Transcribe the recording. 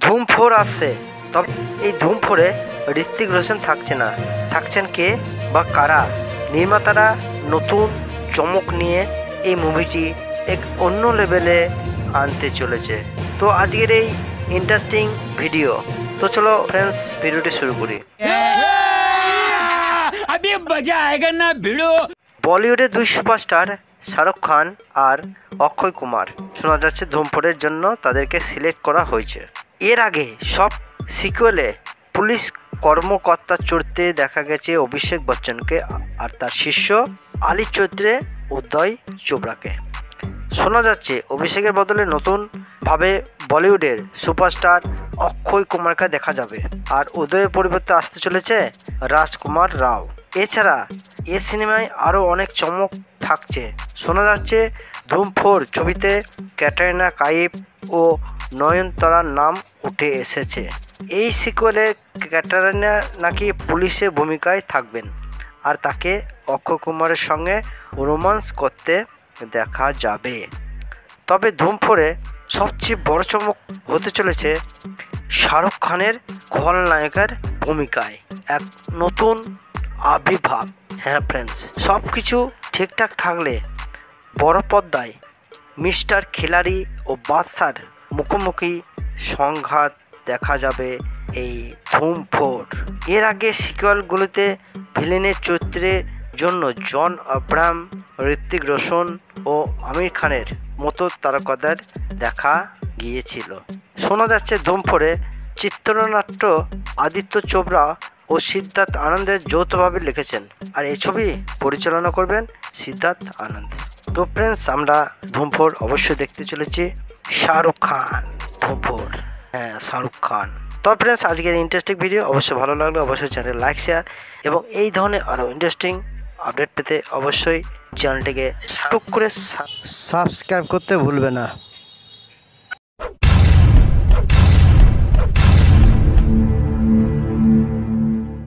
ধুম 4 আসছে। তবে এই ধুম 4-এ ঋত্বিক রোশন থাকছে না, থাকছেন কে বা কারা? নির্মাতারা নতুন চমক নিয়ে এই মুভিটি এক অন্য লেভেলে আনতে চলেছে। তো আজকের এই ইন্টারেস্টিং ভিডিও, তো চলো ফ্রেন্ডস ভিডিওটি শুরু করি। বলিউডের দুই সুপারস্টার শাহরুখ খান আর অক্ষয় কুমার শোনা যাচ্ছে ধুম 4-এর জন্য তাদেরকে সিলেক্ট করা হয়েছে। এর আগে সব সিকুয়েলে পুলিশ কর্মকর্তার চরিত্রে দেখা গেছে অভিষেক বচ্চনকে আর তার শিষ্য আলী চরিত্রে উদয় চোপড়াকে। শোনা যাচ্ছে অভিষেকের বদলে নতুনভাবে বলিউডের সুপারস্টার অক্ষয় কুমারকে দেখা যাবে, আর উদয়ের পরিবর্তে আসতে চলেছে রাজকুমার রাও। এছাড়া এ সিনেমায় আরও অনেক চমক থাকছে। শোনা যাচ্ছে ধুম 4 ছবিতে ক্যাটরিনা কাইফ ও নয়নতারার নাম উঠে এসেছে। এই সিকুয়েলে ক্যাটরিনা নাকি পুলিশের ভূমিকায় থাকবেন, আর তাকে অক্ষয় কুমারের সঙ্গে রোমান্স করতে দেখা যাবে। তবে ধুম 4-এ সবচেয়ে বড় চমক হতে চলেছে শাহরুখ খানের খলনায়কের ভূমিকায় এক নতুন আবির্ভাব। হ্যাঁ ফ্রেন্ডস, সব কিছু ঠিকঠাক থাকলে বড় পর্দায় মিস্টার খিলাড়ি ও বাদশার মুখোমুখি সংঘাত দেখা যাবে এই ধুম 4। এর আগে সিকুয়েলগুলিতে ভিলেনের চরিত্রের জন্য জন আব্রাহাম, ঋত্বিক রোশন ও আমির খানের মতো তারকাদের দেখা গিয়েছিল। শোনা যাচ্ছে ধুম 4-এ চিত্রনাট্য আদিত্য চোপড়া ও সিদ্ধার্থ আনন্দের যৌথভাবে লিখেছেন, আর এই ছবি পরিচালনা করবেন সিদ্ধার্থ আনন্দ। তো ফ্রেন্ডস, আমরা ধুম 4 অবশ্যই দেখতে চলেছি। শাহরুখ খান, ধুম 4, হ্যাঁ শাহরুখ খান। তো ফ্রেন্ডস, আজকের ইন্টারেস্টিং ভিডিও অবশ্যই ভালো লাগলে অবশ্যই চ্যানেল লাইক, শেয়ার এবং এই ধরনের আরও ইন্টারেস্টিং আপডেট পেতে অবশ্যই চ্যানেলটিকে সাবস্ক্রাইব করতে ভুলবে না।